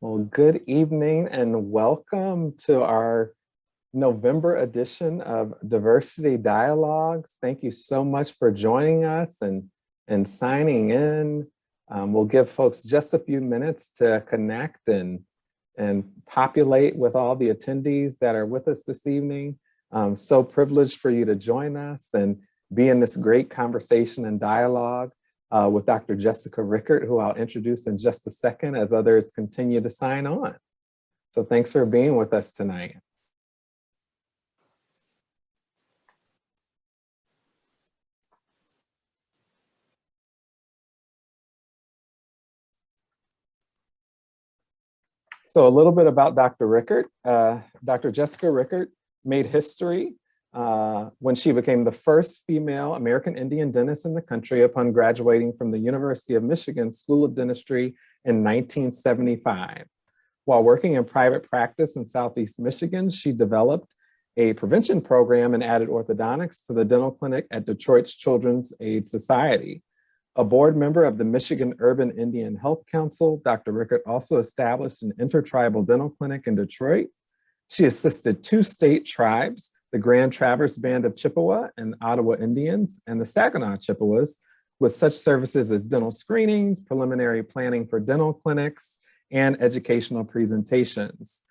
Well, good evening and welcome to our November edition of Diversity Dialogues. Thank you so much for joining us and signing in. We'll give folks just a few minutes to connect and populate with all the attendees that are with us this evening. So privileged for you to join us and be in this great conversation and dialogue with Dr. Jessica Rickard, who I'll introduce in just a second as others continue to sign on. So thanks for being with us tonight. So a little bit about Dr. Rickard. Dr. Jessica Rickard made history when she became the first female American Indian dentist in the country upon graduating from the University of Michigan School of Dentistry in 1975. While working in private practice in Southeast Michigan, she developed a prevention program and added orthodontics to the dental clinic at Detroit's Children's Aid Society. A board member of the Michigan Urban Indian Health Council, Dr. Rickert also established an intertribal dental clinic in Detroit. She assisted 2 state tribes, the Grand Traverse Band of Chippewa and Ottawa Indians, and the Saginaw Chippewas, with such services as dental screenings, preliminary planning for dental clinics, and educational presentations.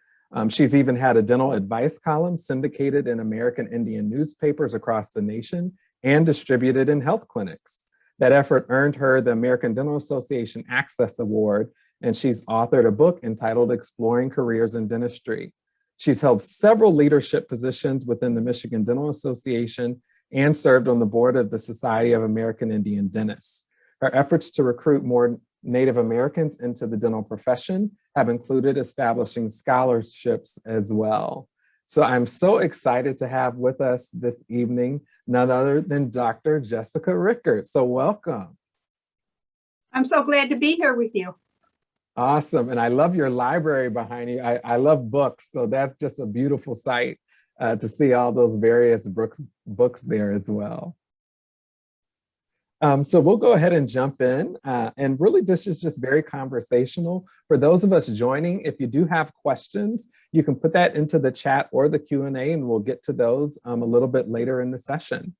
She's even had a dental advice column syndicated in American Indian newspapers across the nation and distributed in health clinics. That effort earned her the American Dental Association Access Award, and she's authored a book entitled Exploring Careers in Dentistry. She's held several leadership positions within the Michigan Dental Association and served on the board of the Society of American Indian Dentists. Her efforts to recruit more Native Americans into the dental profession have included establishing scholarships as well. So I'm so excited to have with us this evening none other than Dr. Jessica Rickard. So welcome. I'm so glad to be here with you. Awesome. And I love your library behind you. I love books. So that's just a beautiful sight to see all those various books there as well. So we'll go ahead and jump in. And really, this is just very conversational. For those of us joining, if you do have questions, you can put that into the chat or the Q&A, and we'll get to those a little bit later in the session.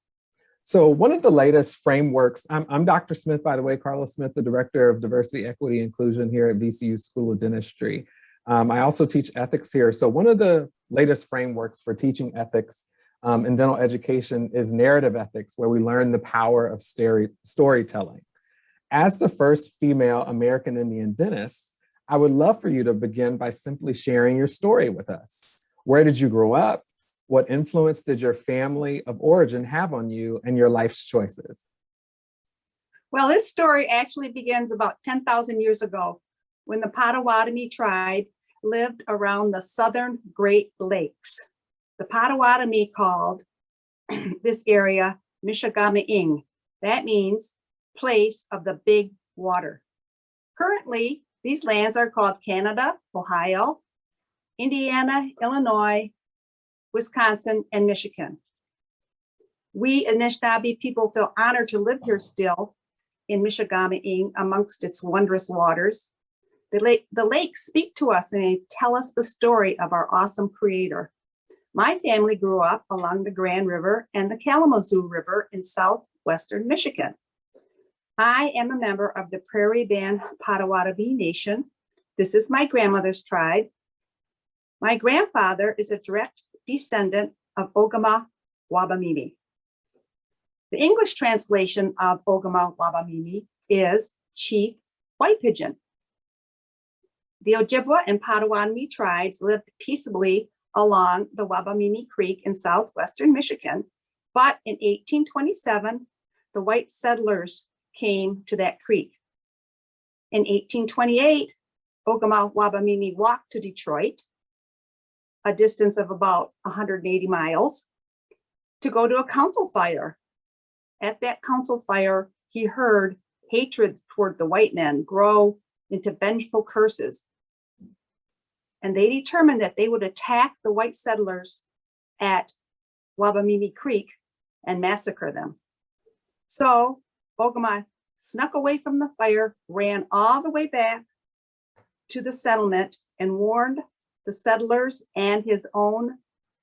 So one of the latest frameworks, I'm Dr. Smith, by the way, Carlos Smith, the Director of Diversity, Equity, Inclusion here at VCU School of Dentistry. I also teach ethics here. So one of the latest frameworks for teaching ethics in dental education is narrative ethics, where we learn the power of storytelling. As the first female American Indian dentist, I would love for you to begin by simply sharing your story with us. Where did you grow up? What influence did your family of origin have on you and your life's choices? Well, this story actually begins about 10,000 years ago when the Potawatomi tribe lived around the southern Great Lakes. The Potawatomi called this area Mishagama-ing. That means place of the big water. Currently, these lands are called Canada, Ohio, Indiana, Illinois, Wisconsin, and Michigan. We Anishinaabe people feel honored to live here still in Mishagama-ing amongst its wondrous waters. The lakes speak to us and they tell us the story of our awesome creator. My family grew up along the Grand River and the Kalamazoo River in southwestern Michigan. I am a member of the Prairie Band Potawatomi Nation. This is my grandmother's tribe. My grandfather is a direct descendant of Ogama Wabamimi. The English translation of Ogama Wabamimi is Chief White Pigeon. The Ojibwa and Potawatomi tribes lived peaceably along the Wabamimi Creek in southwestern Michigan, but in 1827, the white settlers came to that creek. In 1828, Ogama Wabamimi walked to Detroit, a distance of about 180 miles, to go to a council fire. At that council fire, he heard hatred toward the white men grow into vengeful curses. And they determined that they would attack the white settlers at Wabamimi Creek and massacre them. So Ogama snuck away from the fire, ran all the way back to the settlement and warned the settlers and his own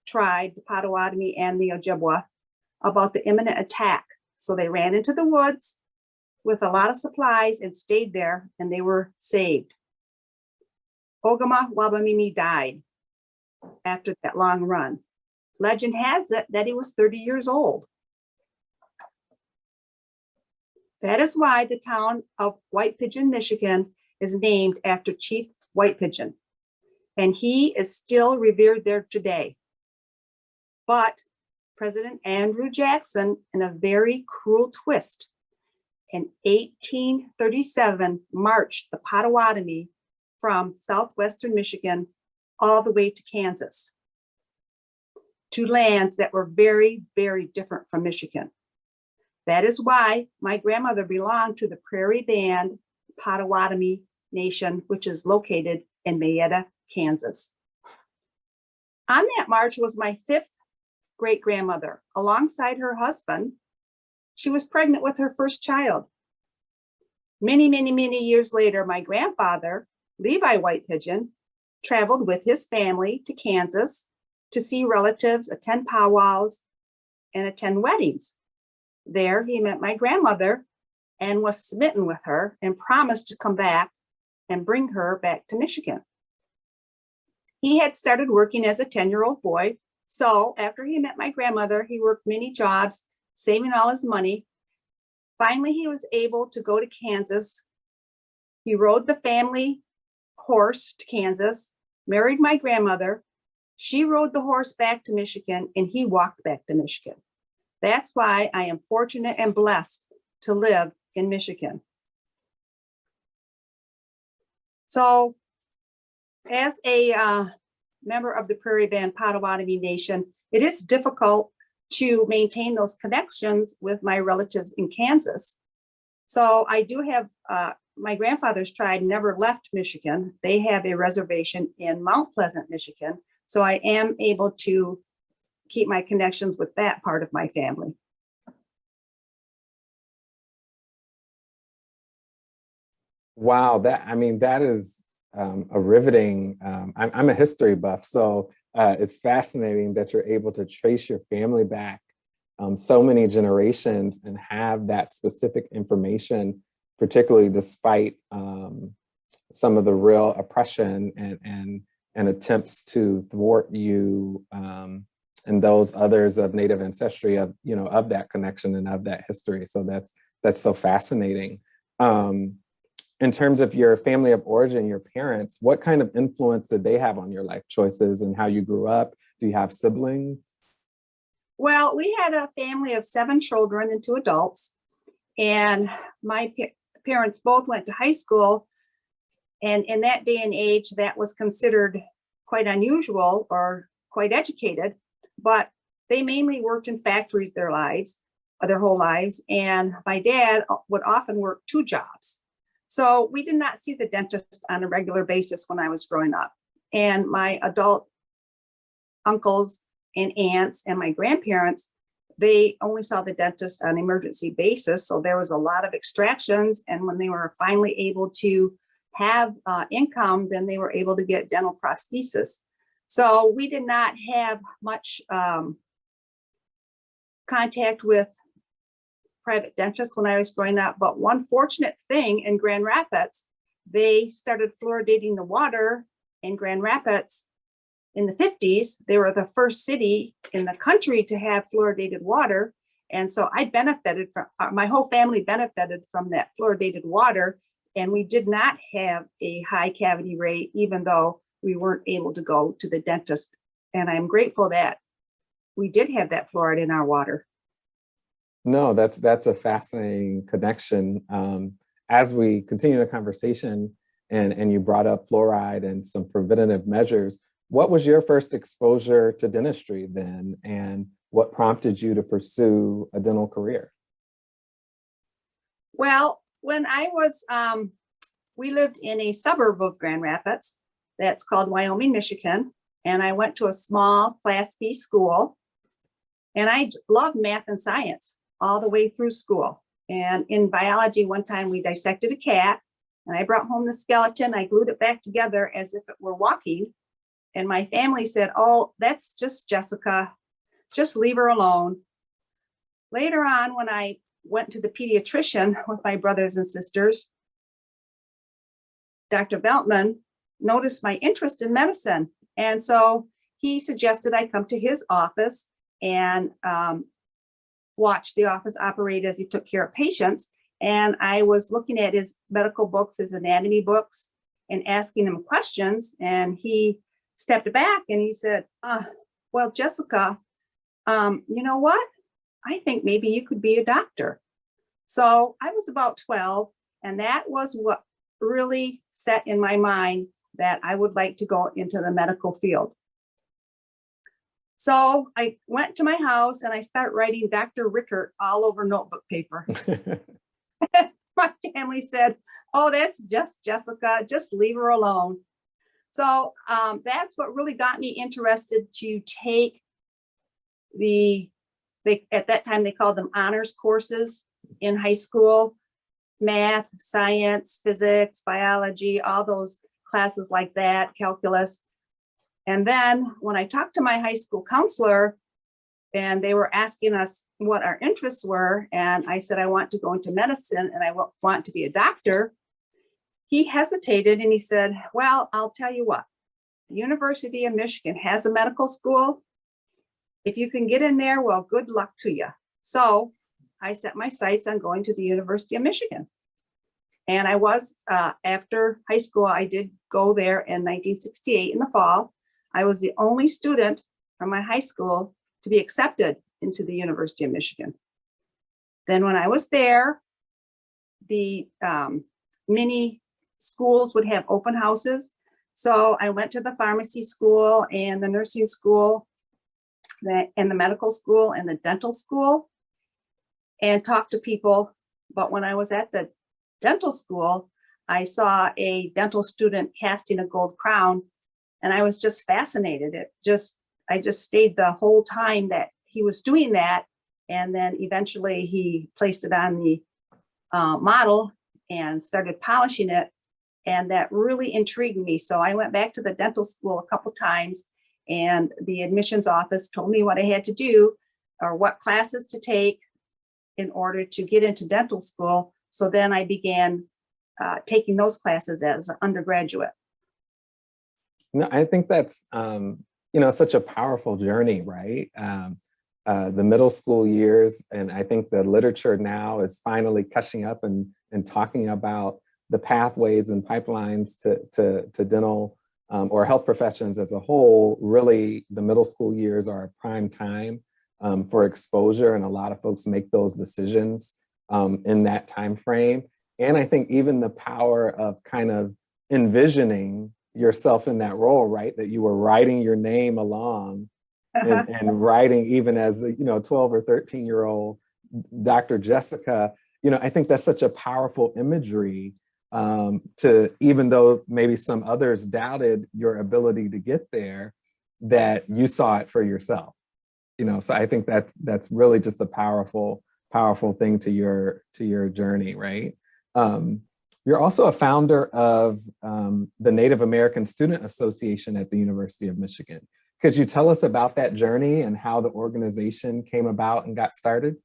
tribe, the Potawatomi and the Ojibwa, about the imminent attack. So they ran into the woods with a lot of supplies and stayed there, and they were saved. Ogama Wabamimi died after that long run. Legend has it that he was 30 years old. That is why the town of White Pigeon, Michigan is named after Chief White Pigeon, and he is still revered there today. But President Andrew Jackson, in a very cruel twist, in 1837, marched the Potawatomi from southwestern Michigan all the way to Kansas, to lands that were very, very different from Michigan. That is why my grandmother belonged to the Prairie Band Potawatomi Nation, which is located in Mayetta, Kansas. On that march was my fifth great-grandmother. Alongside her husband, she was pregnant with her first child. Many, many, many years later, my grandfather, Levi White Pigeon, traveled with his family to Kansas to see relatives, attend powwows, and attend weddings. There, he met my grandmother and was smitten with her and promised to come back and bring her back to Michigan. He had started working as a 10-year-old boy. So after he met my grandmother, he worked many jobs, saving all his money. Finally, he was able to go to Kansas. He rode the family horse to Kansas, married my grandmother. She rode the horse back to Michigan, and he walked back to Michigan. That's why I am fortunate and blessed to live in Michigan. So as a member of the Prairie Band Potawatomi Nation, it is difficult to maintain those connections with my relatives in Kansas. So I do have, my grandfather's tribe never left Michigan. They have a reservation in Mount Pleasant, Michigan. So I am able to keep my connections with that part of my family. Wow, that is a riveting, I'm a history buff, so it's fascinating that you're able to trace your family back so many generations and have that specific information, particularly despite some of the real oppression and attempts to thwart you and those others of Native ancestry of that connection and of that history. So that's so fascinating. In terms of your family of origin, your parents, what kind of influence did they have on your life choices and how you grew up? Do you have siblings? Well, we had a family of 7 children and 2 adults, and my parents both went to high school. And in that day and age, that was considered quite unusual or quite educated, but they mainly worked in factories their whole lives. And my dad would often work 2 jobs. So we did not see the dentist on a regular basis when I was growing up. And my adult uncles and aunts and my grandparents, they only saw the dentist on an emergency basis. So there was a lot of extractions. And when they were finally able to have income, then they were able to get dental prosthesis. So we did not have much contact with private dentists when I was growing up. But one fortunate thing in Grand Rapids, they started fluoridating the water in Grand Rapids in the 50s. They were the first city in the country to have fluoridated water. And so I benefited from, my whole family benefited from that fluoridated water. And we did not have a high cavity rate, even though we weren't able to go to the dentist. And I'm grateful that we did have that fluoride in our water. No, that's a fascinating connection. As we continue the conversation and you brought up fluoride and some preventative measures, what was your first exposure to dentistry then? And what prompted you to pursue a dental career? Well, when I was, we lived in a suburb of Grand Rapids that's called Wyoming, Michigan. And I went to a small Class B school. And I loved math and science all the way through school. And in biology, one time we dissected a cat And I brought home the skeleton. I glued it back together as if it were walking. And my family said, oh, that's just Jessica. Just leave her alone. Later on, when I went to the pediatrician with my brothers and sisters, Dr. Veltman noticed my interest in medicine. And so he suggested I come to his office and watch the office operate as he took care of patients. And I was looking at his medical books, his anatomy books, and asking him questions. And he stepped back and he said, well, Jessica, you know what? I think maybe you could be a doctor. So I was about 12, and that was what really set in my mind that I would like to go into the medical field. So I went to my house and I started writing Dr. Rickert all over notebook paper. My family said, oh, that's just Jessica, just leave her alone. So that's what really got me interested to take at that time they called them honors courses in high school, math, science, physics, biology, all those classes like that, calculus. And then when I talked to my high school counselor and they were asking us what our interests were, and I said, I want to go into medicine and I want to be a doctor, he hesitated and he said, well, I'll tell you what, the University of Michigan has a medical school. If you can get in there, well, good luck to you. So I set my sights on going to the University of Michigan. And I was, after high school, I did go there in 1968 in the fall. I was the only student from my high school to be accepted into the University of Michigan. Then when I was there, the mini schools would have open houses. So I went to the pharmacy school and the nursing school and the medical school and the dental school and talked to people. But when I was at the dental school, I saw a dental student casting a gold crown and I was just fascinated. I just stayed the whole time that he was doing that. And then eventually he placed it on the model and started polishing it. And that really intrigued me. So I went back to the dental school a couple times and the admissions office told me what I had to do or what classes to take in order to get into dental school. So then I began taking those classes as an undergraduate. No, I think that's, such a powerful journey, right? The middle school years, and I think the literature now is finally catching up and talking about the pathways and pipelines to dental or health professions as a whole. Really, the middle school years are a prime time for exposure, and a lot of folks make those decisions in that time frame. And I think even the power of kind of envisioning yourself in that role, right? That you were writing your name along and writing even as a 12 or 13-year-old Dr. Jessica, I think that's such a powerful imagery to, even though maybe some others doubted your ability to get there, that you saw it for yourself. So I think that's really just a powerful thing to your journey, right? You're also a founder of the Native American Student Association at the University of Michigan. Could you tell us about that journey and how the organization came about and got started?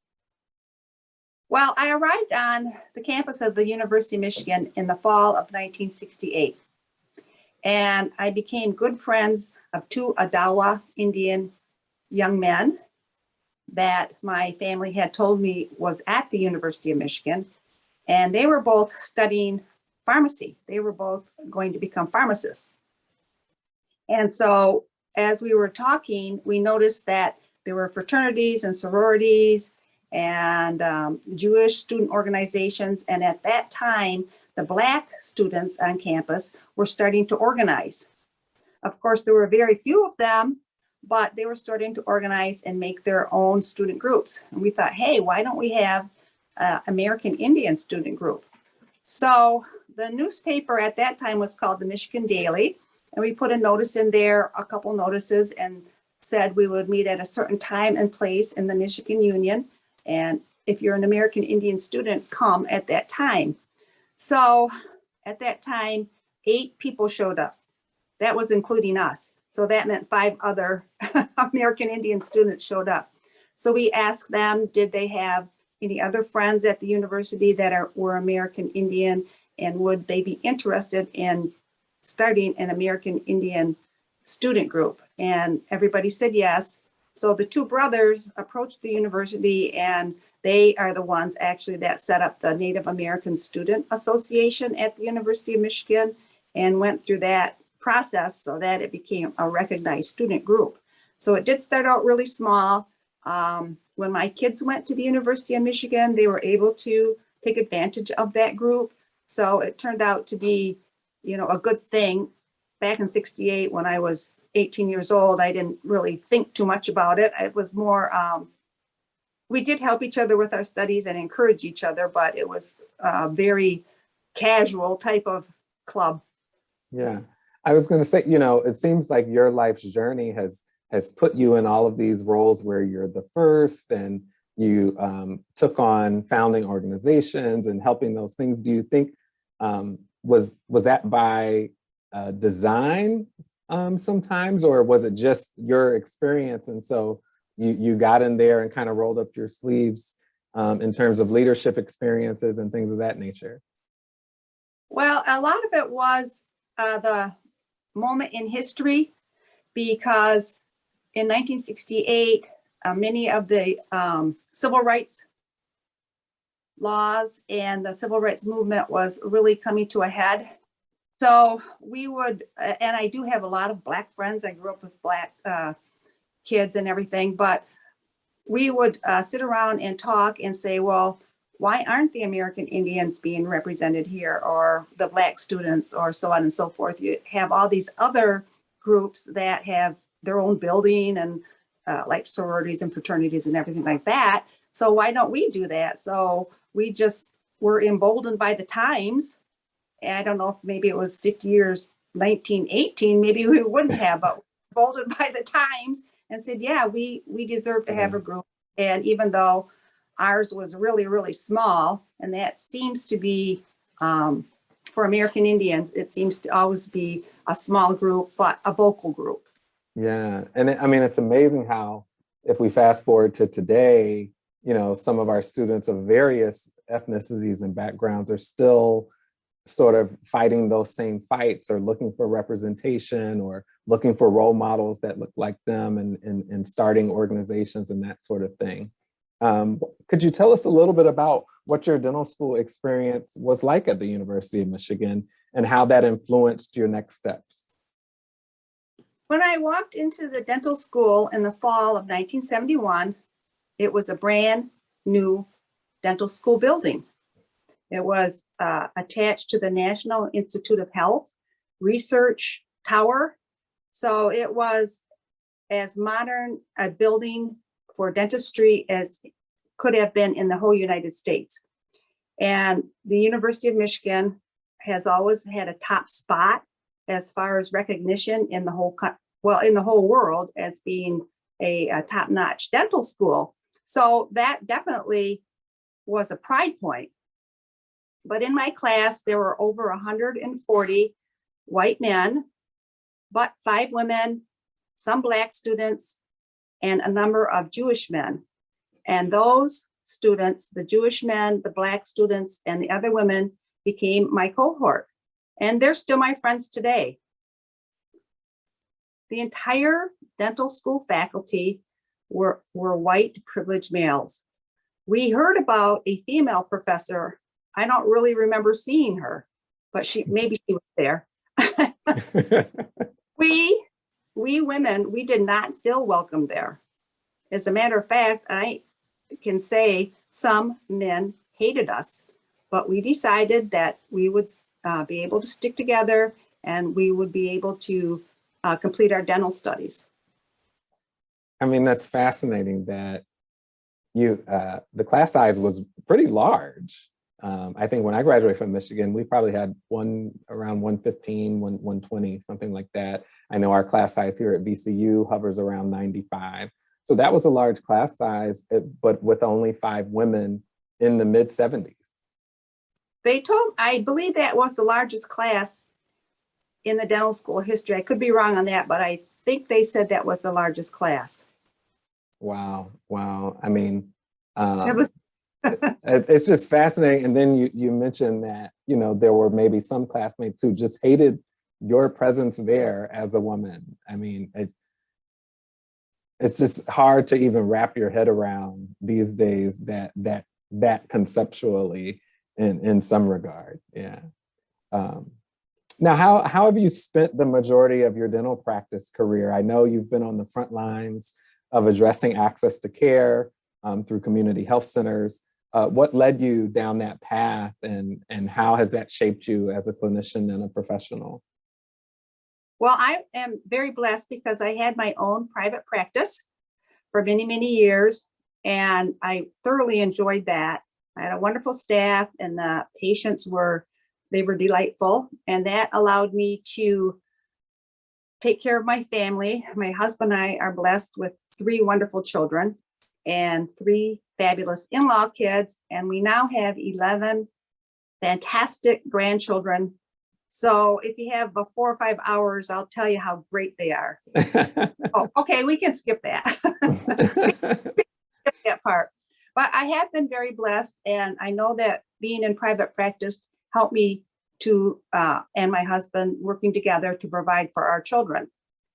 Well, I arrived on the campus of the University of Michigan in the fall of 1968. And I became good friends of two Odawa Indian young men that my family had told me was at the University of Michigan. And they were both studying pharmacy. They were both going to become pharmacists. And so as we were talking, we noticed that there were fraternities and sororities and Jewish student organizations. And at that time, the Black students on campus were starting to organize. Of course, there were very few of them, but they were starting to organize and make their own student groups. And we thought, hey, why don't we have American Indian student group? So the newspaper at that time was called the Michigan Daily. And we put a notice in there, a couple notices, and said we would meet at a certain time and place in the Michigan Union. And if you're an American Indian student, come at that time. So at that time, 8 people showed up. That was including us. So that meant 5 other American Indian students showed up. So we asked them, did they have any other friends at the university that were American Indian, and would they be interested in starting an American Indian student group? And everybody said yes. So the 2 brothers approached the university, and they are the ones actually that set up the Native American Student Association at the University of Michigan and went through that process so that it became a recognized student group. So it did start out really small. When my kids went to the University of Michigan, they were able to take advantage of that group. So it turned out to be, a good thing. Back in '68, when I was 18 years old, I didn't really think too much about it. It was more, we did help each other with our studies and encourage each other, but it was a very casual type of club. Yeah, I was going to say, it seems like your life's journey has put you in all of these roles where you're the first, and you took on founding organizations and helping those things. Do you think was that by design sometimes, or was it just your experience? And so you got in there and kind of rolled up your sleeves in terms of leadership experiences and things of that nature? Well, a lot of it was the moment in history, because in 1968, many of the civil rights laws and the civil rights movement was really coming to a head. So we would, and I do have a lot of Black friends. I grew up with Black kids and everything, but we would sit around and talk and say, well, why aren't the American Indians being represented here, or the Black students, or so on and so forth? You have all these other groups that have their own building and like sororities and fraternities and everything like that. So why don't we do that? So we just were emboldened by the times. And I don't know if maybe it was 50 years, 1918, maybe we wouldn't have, but emboldened by the times and said, yeah, we deserve to have a group. And even though ours was really, really small, and that seems to be, for American Indians, it seems to always be a small group, but a vocal group. Yeah, and it's amazing how, if we fast forward to today, some of our students of various ethnicities and backgrounds are still sort of fighting those same fights, or looking for representation, or looking for role models that look like them, and starting organizations and that sort of thing. Could you tell us a little bit about what your dental school experience was like at the University of Michigan, and how that influenced your next steps? When I walked into the dental school in the fall of 1971, it was a brand new dental school building. It was attached to the National Institute of Health Research Tower. So it was as modern a building for dentistry as could have been in the whole United States. And the University of Michigan has always had a top spot as far as recognition in the whole world as being a top-notch dental school. So that definitely was a pride point. But in my class, there were over 140 white men, but 5 women, some Black students, and a number of Jewish men. And those students, the Jewish men, the Black students, and the other women, became my cohort. And they're still my friends today. The entire dental school faculty were white privileged males. We heard about a female professor. I don't really remember seeing her, but maybe she was there. We women, we did not feel welcome there. As a matter of fact, I can say some men hated us, but we decided that we would be able to stick together, and we would be able to complete our dental studies. That's fascinating that the class size was pretty large. I think when I graduated from Michigan, we probably had around 115, 120, something like that. I know our class size here at VCU hovers around 95. So that was a large class size, but with only 5 women in the mid 70s. I believe that was the largest class in the dental school history. I could be wrong on that, but I think they said that was the largest class. Wow. Wow. I mean, It was it's just fascinating. And then you mentioned that, there were maybe some classmates who just hated your presence there as a woman. I mean, it's just hard to even wrap your head around these days that conceptually in some regard. Yeah. Now, how have you spent the majority of your dental practice career? I know you've been on the front lines of addressing access to care through community health centers. What led you down that path, and how has that shaped you as a clinician and a professional? Well, I am very blessed because I had my own private practice for many, many years, and I thoroughly enjoyed that. I had a wonderful staff, and the patients were delightful, and that allowed me to take care of my family. My husband and I are blessed with 3 wonderful children and 3 fabulous in-law kids, and we now have 11 fantastic grandchildren. So if you have 4 or 5 hours, I'll tell you how great they are. Oh, okay, we can skip that. Skip that part. But I have been very blessed, and I know that being in private practice helped me to, and my husband working together to provide for our children.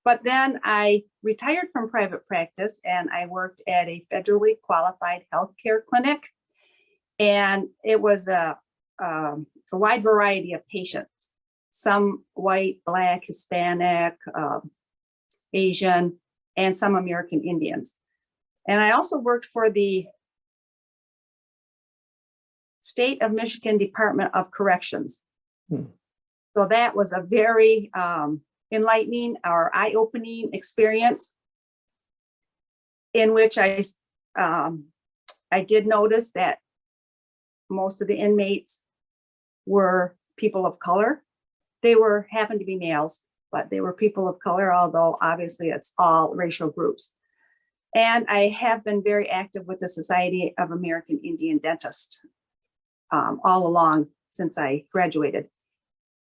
But then I retired from private practice, and I worked at a federally qualified healthcare clinic. And it was a wide variety of patients, some white, Black, Hispanic, Asian, and some American Indians. And I also worked for the State of Michigan Department of Corrections. So that was a very enlightening or eye-opening experience, in which I did notice that most of the inmates were people of color. They happened to be males, but they were people of color, although obviously it's all racial groups. And I have been very active with the Society of American Indian Dentists all along since I graduated.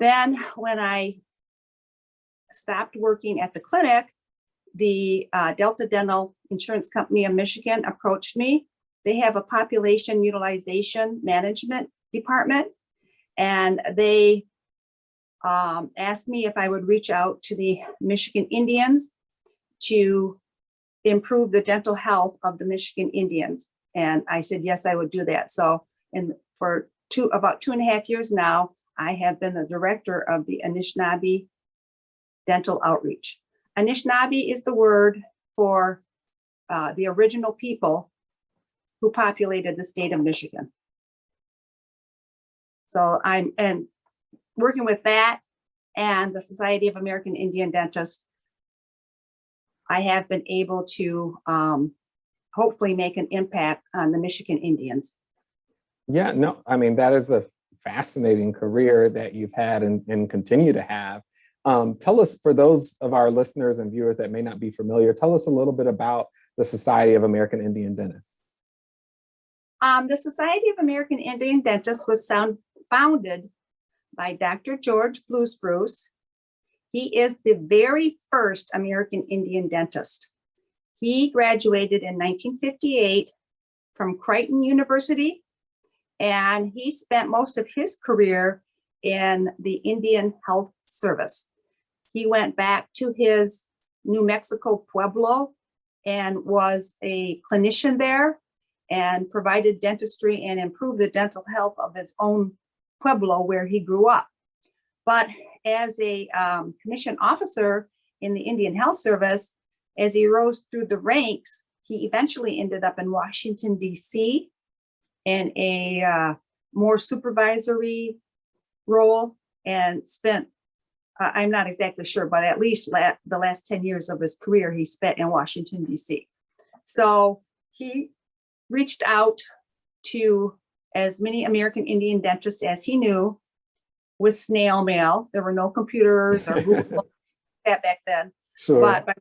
Then when I stopped working at the clinic, the Delta Dental Insurance Company of Michigan approached me. They have a population utilization management department, and they asked me if I would reach out to the Michigan Indians to improve the dental health of the Michigan Indians. And I said, yes, I would do that. So for about 2.5 years now, I have been the director of the Anishinaabe Dental Outreach. Anishinaabe is the word for the original people who populated the state of Michigan. So I'm working with that and the Society of American Indian Dentists. I have been able to hopefully make an impact on the Michigan Indians. Yeah, no, I mean, that is a fascinating career that you've had and continue to have. Tell us, for those of our listeners and viewers that may not be familiar, tell us a little bit about the Society of American Indian Dentists. The Society of American Indian Dentists was founded by Dr. George Blue Spruce. He is the very first American Indian dentist. He graduated in 1958 from Creighton University, and he spent most of his career in the Indian Health Service. He went back to his New Mexico Pueblo and was a clinician there and provided dentistry and improved the dental health of his own Pueblo where he grew up. But as a commissioned officer in the Indian Health Service, as he rose through the ranks, he eventually ended up in Washington, D.C. in a more supervisory role, and spent, I'm not exactly sure, but at least the last 10 years of his career he spent in Washington, D.C. So he reached out to as many American Indian dentists as he knew with snail mail. There were no computers or Google that back then. Sure. But by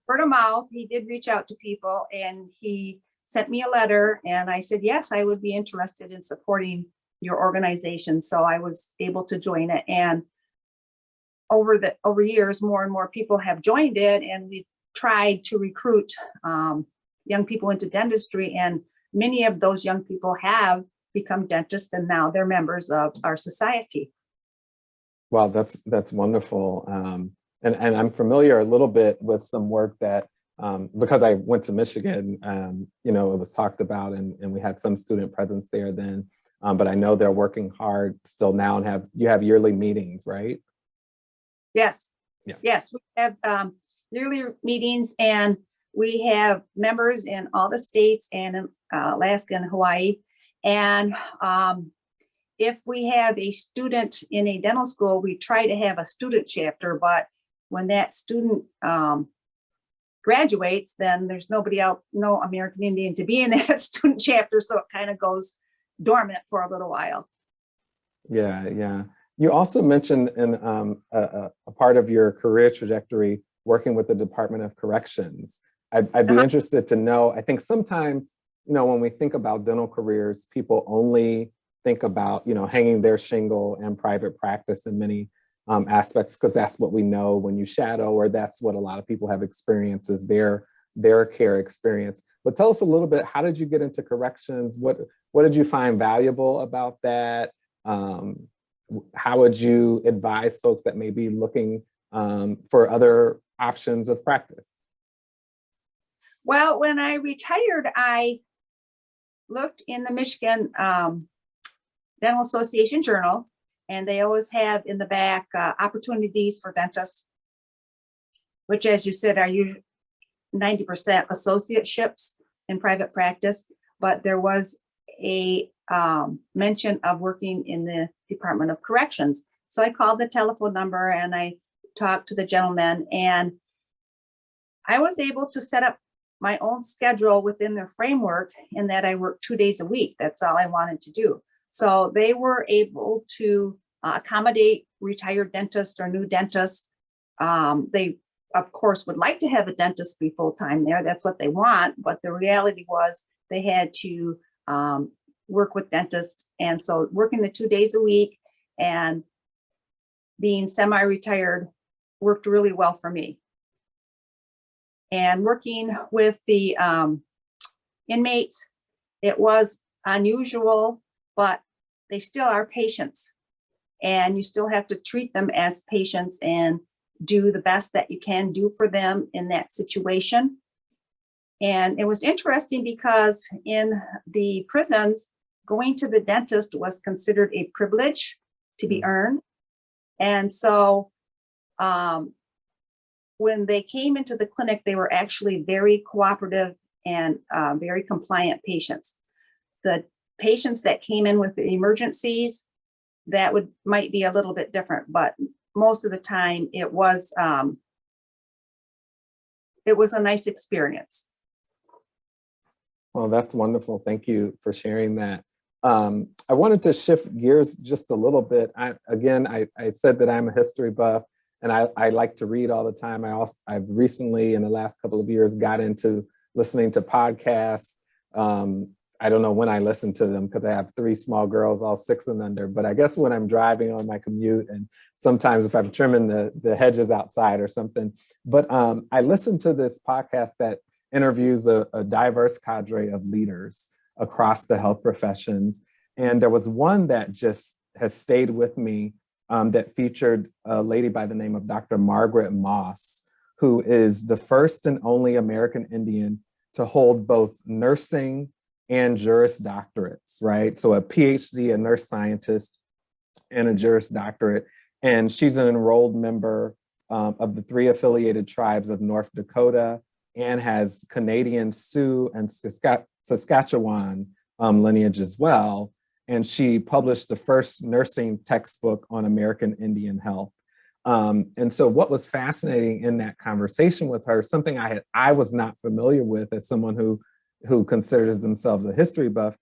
word of mouth, he did reach out to people, and he sent me a letter, and I said, yes, I would be interested in supporting your organization. So I was able to join it. And over years, more and more people have joined it, and we've tried to recruit young people into dentistry. And many of those young people have become dentists, and now they're members of our society. Wow, that's wonderful. And I'm familiar a little bit with some work that, because I went to Michigan, it was talked about, and we had some student presence there then. But I know they're working hard still now, and you have yearly meetings, right? Yes. Yeah. Yes, we have yearly meetings, and we have members in all the states and in Alaska and Hawaii. And if we have a student in a dental school, we try to have a student chapter, but when that student graduates, then there's nobody else, no American Indian to be in that student chapter. So it kind of goes dormant for a little while. Yeah, yeah. You also mentioned in a part of your career trajectory, working with the Department of Corrections. I'd be interested to know, I think sometimes, when we think about dental careers, people only think about, hanging their shingle and private practice in many aspects, because that's what we know when you shadow, or that's what a lot of people have experienced is their care experience. But tell us a little bit, how did you get into corrections? What did you find valuable about that? How would you advise folks that may be looking for other options of practice? Well, when I retired, I looked in the Michigan Dental Association Journal, and they always have in the back opportunities for dentists, which, as you said, are usually 90% associateships in private practice. But there was a mention of working in the Department of Corrections. So I called the telephone number and I talked to the gentleman, and I was able to set up my own schedule within their framework, in that I worked 2 days a week. That's all I wanted to do. So they were able to accommodate retired dentists or new dentists. They, of course, would like to have a dentist be full-time there. That's what they want. But the reality was they had to work with dentists. And so working the 2 days a week and being semi-retired worked really well for me. And working with the inmates, it was unusual, but they still are patients. And you still have to treat them as patients and do the best that you can do for them in that situation. And it was interesting because in the prisons, going to the dentist was considered a privilege to be earned. And so when they came into the clinic, they were actually very cooperative and very compliant patients. The patients that came in with the emergencies, that might be a little bit different, but most of the time it was a nice experience. Well, that's wonderful. Thank you for sharing that. I wanted to shift gears just a little bit. I said that I'm a history buff, and I like to read all the time. I've recently, in the last couple of years, got into listening to podcasts. I don't know when I listen to them because I have 3 small girls, all 6 and under, but I guess when I'm driving on my commute, and sometimes if I'm trimming the hedges outside or something. But I listened to this podcast that interviews a diverse cadre of leaders across the health professions. And there was one that just has stayed with me that featured a lady by the name of Dr. Margaret Moss, who is the first and only American Indian to hold both nursing and Juris Doctorates, right? So a PhD, a nurse scientist, and a Juris Doctorate. And she's an enrolled member of the 3 affiliated tribes of North Dakota, and has Canadian Sioux and Saskatchewan lineage as well. And she published the first nursing textbook on American Indian health. And so what was fascinating in that conversation with her, something I was not familiar with as someone who considers themselves a history buff.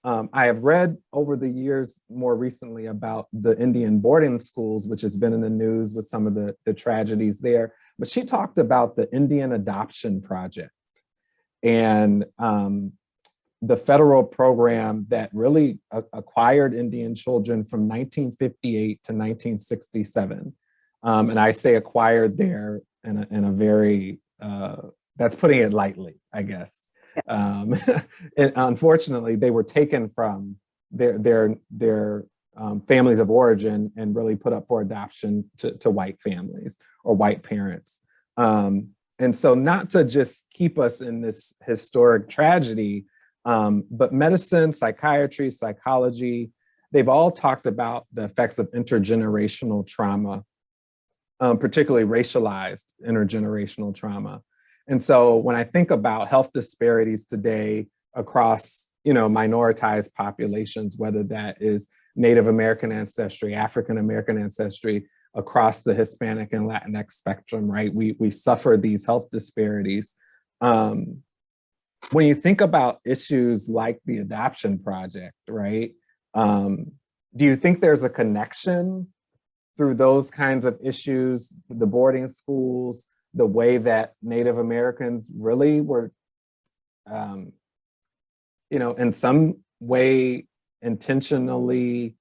I have read over the years more recently about the Indian boarding schools, which has been in the news with some of the tragedies there. But she talked about the Indian Adoption Project. And the federal program that really acquired Indian children from 1958 to 1967. And I say acquired there in a very, that's putting it lightly, I guess. And unfortunately, they were taken from their families of origin and really put up for adoption to white families or white parents. And so not to just keep us in this historic tragedy, but medicine, psychiatry, psychology, they've all talked about the effects of intergenerational trauma, particularly racialized intergenerational trauma. And so when I think about health disparities today across, minoritized populations, whether that is Native American ancestry, African American ancestry, across the Hispanic and Latinx spectrum, right? We suffer these health disparities. When you think about issues like the adoption project, right? Do you think there's a connection through those kinds of issues, the boarding schools, the way that Native Americans really were, in some way intentionally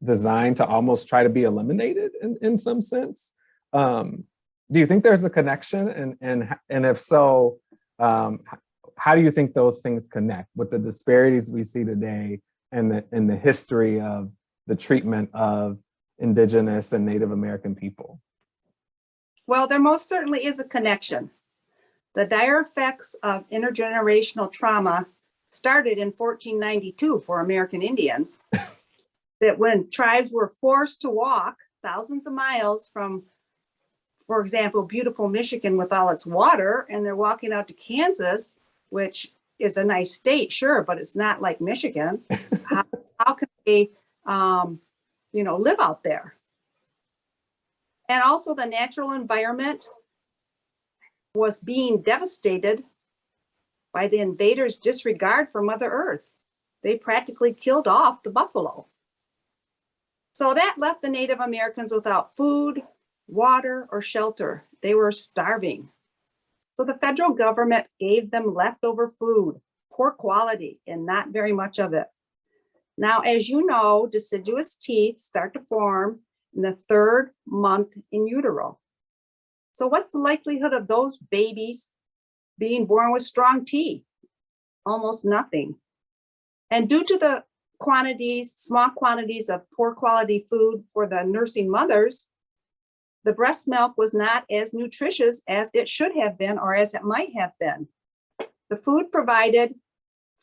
designed to almost try to be eliminated in some sense? Do you think there's a connection? And if so, how do you think those things connect with the disparities we see today and the history of the treatment of Indigenous and Native American people? Well, there most certainly is a connection. The dire effects of intergenerational trauma started in 1492 for American Indians, that when tribes were forced to walk thousands of miles from, for example, beautiful Michigan with all its water, and they're walking out to Kansas, which is a nice state, sure, but it's not like Michigan. How can they, live out there? And also the natural environment was being devastated by the invaders' disregard for Mother Earth. They practically killed off the buffalo. So that left the Native Americans without food, water, or shelter. They were starving. So the federal government gave them leftover food, poor quality, and not very much of it. Now, as you know, deciduous teeth start to form in the 3rd month in utero. So what's the likelihood of those babies being born with strong teeth? Almost nothing. And due to the small quantities of poor quality food for the nursing mothers, the breast milk was not as nutritious as it should have been or as it might have been. The food provided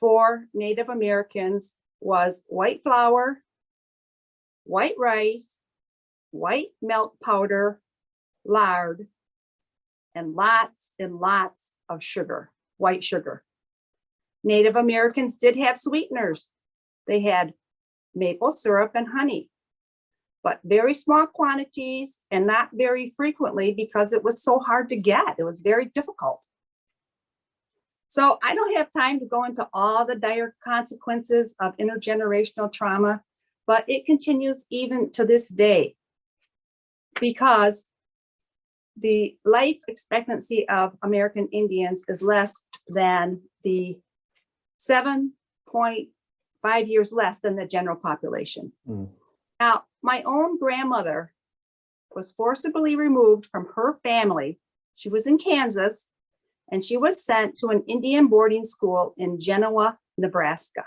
for Native Americans was white flour, white rice, white milk powder, lard, and lots of sugar, white sugar. Native Americans did have sweeteners. They had maple syrup and honey, but very small quantities and not very frequently because it was so hard to get. It was very difficult. So I don't have time to go into all the dire consequences of intergenerational trauma, but it continues even to this day because the life expectancy of American Indians is less than the 7.5 years less than the general population. Now, my own grandmother was forcibly removed from her family. She was in Kansas, and she was sent to an Indian boarding school in Genoa, Nebraska.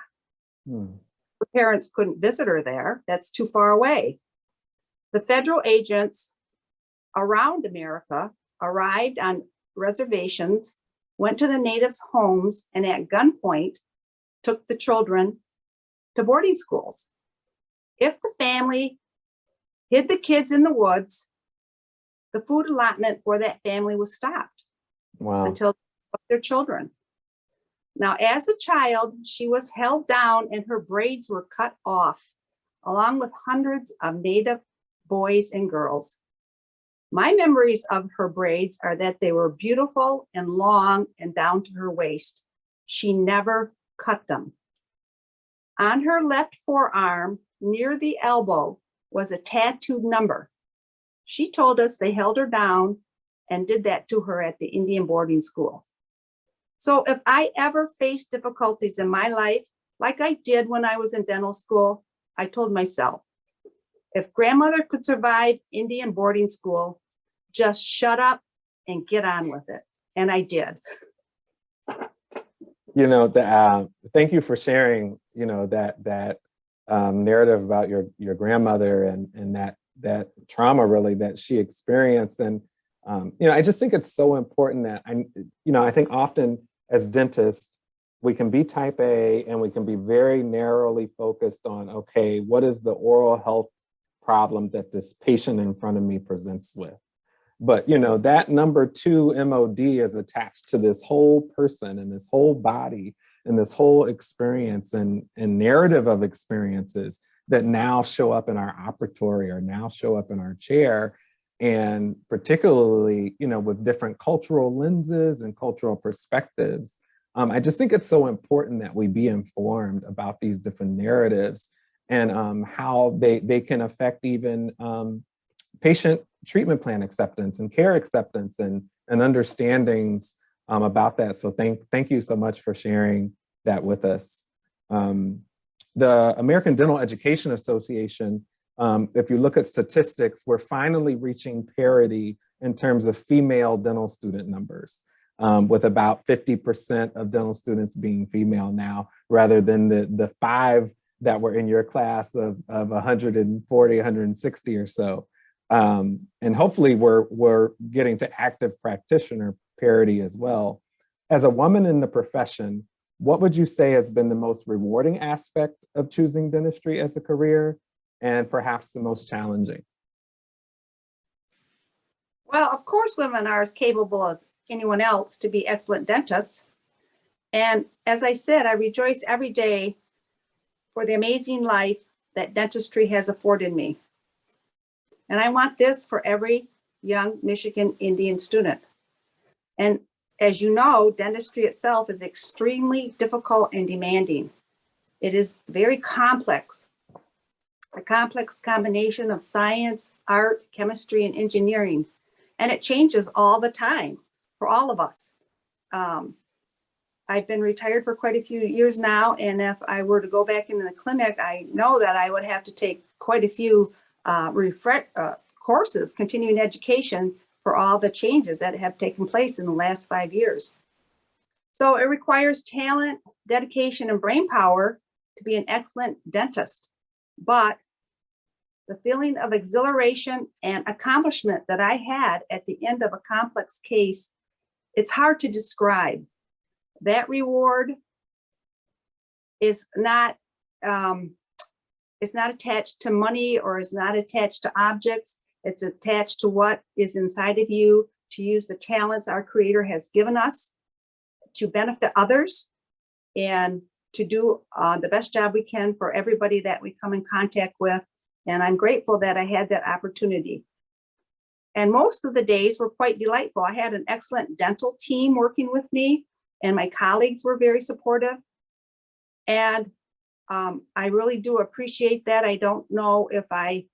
Her parents couldn't visit her there. That's too far away. The federal agents around America arrived on reservations, went to the natives' homes, and at gunpoint took the children to boarding schools. If the family hid the kids in the woods, the food allotment for that family was stopped. Wow. Until their children. Now, as a child, she was held down and her braids were cut off, along with hundreds of Native boys and girls. My memories of her braids are that they were beautiful and long and down to her waist. She never cut them. On her left forearm, near the elbow, was a tattooed number. She told us they held her down and did that to her at the Indian boarding school. So if I ever face difficulties in my life, like I did when I was in dental school, I told myself, if grandmother could survive Indian boarding school, just shut up and get on with it. And I did. You know, thank you for sharing, you know, that narrative about your grandmother and that trauma really that she experienced. And, you know, I just think it's so important that I think often as dentists, we can be type A and we can be very narrowly focused on, okay, what is the oral health problem that this patient in front of me presents with? But, you know, that number 2 MOD is attached to this whole person and this whole body and this whole experience and narrative of experiences that now show up in our operatory or now show up in our chair. And particularly, you know, with different cultural lenses and cultural perspectives, I just think it's so important that we be informed about these different narratives and how they can affect even patient treatment plan acceptance and care acceptance and understandings about that. So thank you so much for sharing that with us. The American Dental Education Association, if you look at statistics, we're finally reaching parity in terms of female dental student numbers, with about 50% of dental students being female now, rather than the 5 that were in your class of 140, 160 or so. And hopefully we're getting to active practitioner parity as well. As a woman in the profession, what would you say has been the most rewarding aspect of choosing dentistry as a career and perhaps the most challenging? Well, of course, women are as capable as anyone else to be excellent dentists. And as I said, I rejoice every day for the amazing life that dentistry has afforded me. And I want this for every young Michigan Indian student. And as you know, dentistry itself is extremely difficult and demanding. It is very complex, a complex combination of science, art, chemistry, and engineering. And it changes all the time for all of us. I've been retired for quite a few years now, and if I were to go back into the clinic, I know that I would have to take quite a few courses, continuing education, for all the changes that have taken place in the last 5 years. So it requires talent, dedication, and brain power to be an excellent dentist. But the feeling of exhilaration and accomplishment that I had at the end of a complex case, it's hard to describe. That reward is not it's not attached to money or is not attached to objects. It's attached to what is inside of you, to use the talents our Creator has given us to benefit others and to do the best job we can for everybody that we come in contact with. And I'm grateful that I had that opportunity. And most of the days were quite delightful. I had an excellent dental team working with me, and my colleagues were very supportive. And I really do appreciate that. I don't know if I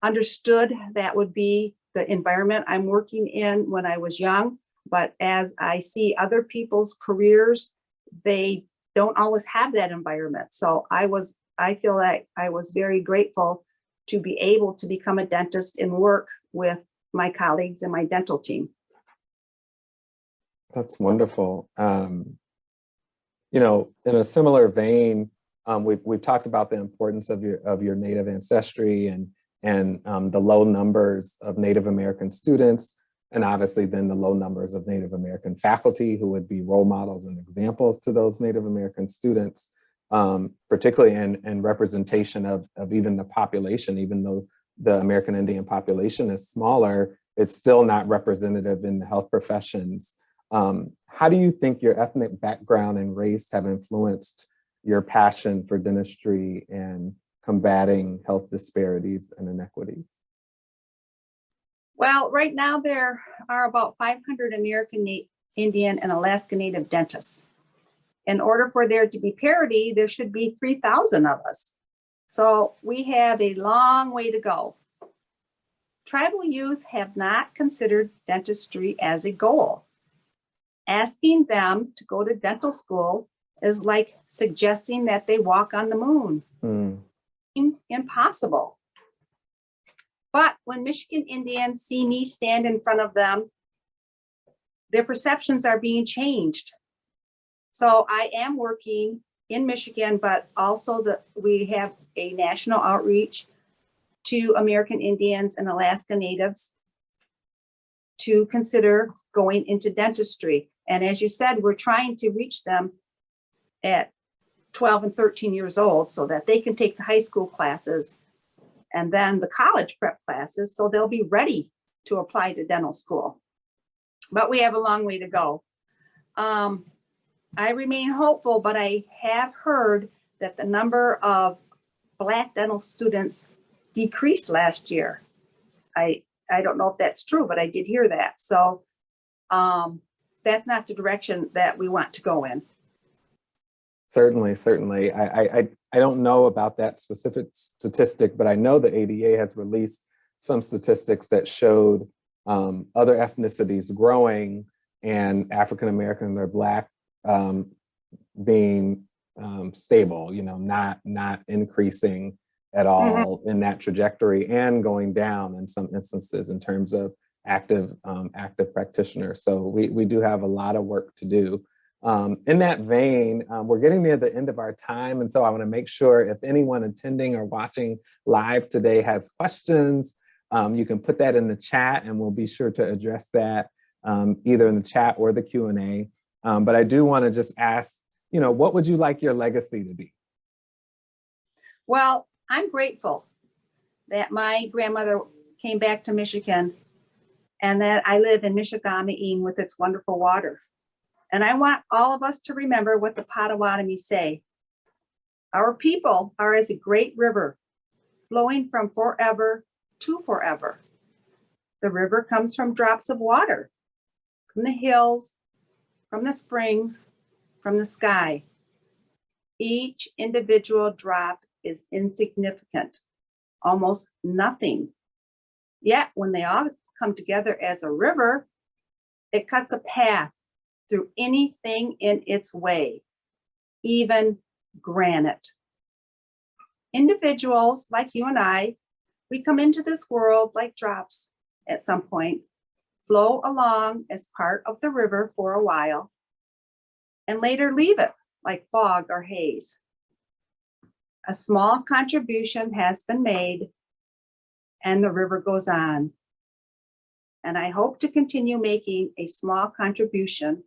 understood that would be the environment I'm working in when I was young, but as I see other people's careers, they don't always have that environment. So I feel like I was very grateful to be able to become a dentist and work with my colleagues and my dental team. That's wonderful. You know, in a similar vein, we've talked about the importance of your Native ancestry and the low numbers of Native American students, and obviously then the low numbers of Native American faculty who would be role models and examples to those Native American students, particularly in representation of even the population. Even though the American Indian population is smaller, it's still not representative in the health professions. How do you think your ethnic background and race have influenced your passion for dentistry and combating health disparities and inequities? Well, right now there are about 500 American Indian and Alaska Native dentists. In order for there to be parity, there should be 3,000 of us. So we have a long way to go. Tribal youth have not considered dentistry as a goal. Asking them to go to dental school is like suggesting that they walk on the moon. Seems impossible. But when Michigan Indians see me stand in front of them, their perceptions are being changed. So I am working in Michigan, but also we have a national outreach to American Indians and Alaska Natives to consider going into dentistry. And as you said, we're trying to reach them at 12 and 13 years old so that they can take the high school classes and then the college prep classes, so they'll be ready to apply to dental school. But we have a long way to go. I remain hopeful, but I have heard that the number of Black dental students decreased last year. I don't know if that's true, but I did hear that. So that's not the direction that we want to go in. Certainly, certainly. I don't know about that specific statistic, but I know the ADA has released some statistics that showed other ethnicities growing and African American or Black being stable, not increasing at all in that trajectory, and going down in some instances in terms of active practitioners. So we do have a lot of work to do. In that vein, we're getting near the end of our time. And so I want to make sure if anyone attending or watching live today has questions, you can put that in the chat and we'll be sure to address that either in the chat or the Q&A. But I do want to just ask, what would you like your legacy to be? Well, I'm grateful that my grandmother came back to Michigan and that I live in Michigamme with its wonderful water. And I want all of us to remember what the Potawatomi say. Our people are as a great river flowing from forever to forever. The river comes from drops of water, from the hills, from the springs, from the sky. Each individual drop is insignificant, almost nothing. Yet when they all come together as a river, it cuts a path through anything in its way, even granite. Individuals like you and I, we come into this world like drops at some point, flow along as part of the river for a while, and later leave it like fog or haze. A small contribution has been made and the river goes on. And I hope to continue making a small contribution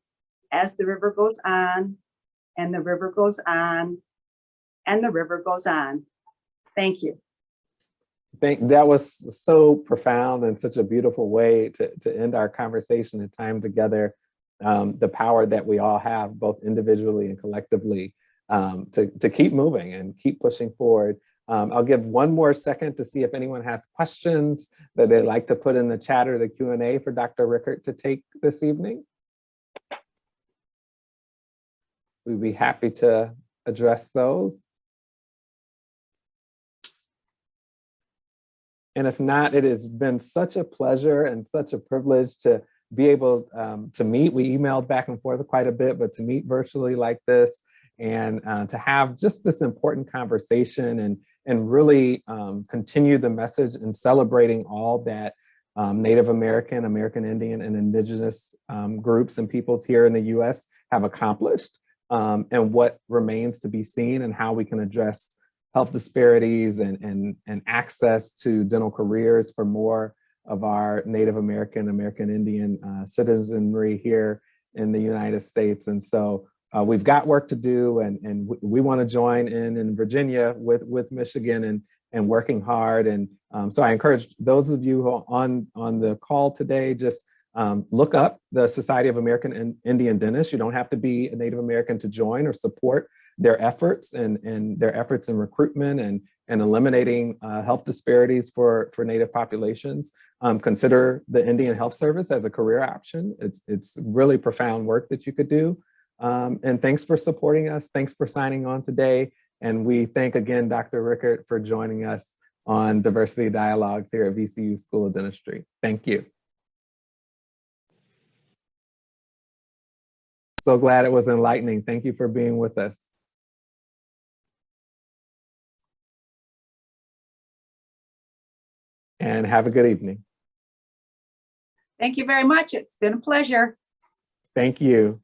as the river goes on and the river goes on and the river goes on. Thank you. That was so profound and such a beautiful way to end our conversation and time together. The power that we all have, both individually and collectively, to keep moving and keep pushing forward. I'll give one more second to see if anyone has questions that they'd like to put in the chat or the Q&A for Dr. Rickert to take this evening. We'd be happy to address those. And if not, it has been such a pleasure and such a privilege to be able to meet. We emailed back and forth quite a bit, but to meet virtually like this and to have just this important conversation and really continue the message in celebrating all that Native American, American Indian, and Indigenous groups and peoples here in the US have accomplished, and what remains to be seen and how we can address health disparities and access to dental careers for more of our Native American, American Indian citizenry here in the United States. And so we've got work to do, and we want to join in Virginia with Michigan and working hard. And so I encourage those of you who are on the call today, just look up the Society of American Indian Dentists. You don't have to be a Native American to join or support their efforts and their efforts in recruitment and eliminating health disparities for Native populations. Consider the Indian Health Service as a career option. It's really profound work that you could do. And thanks for supporting us. Thanks for signing on today. And we thank again, Dr. Rickard, for joining us on Diversity Dialogues here at VCU School of Dentistry. Thank you. so glad it was enlightening. Thank you for being with us. And have a good evening. Thank you very much. It's been a pleasure. Thank you.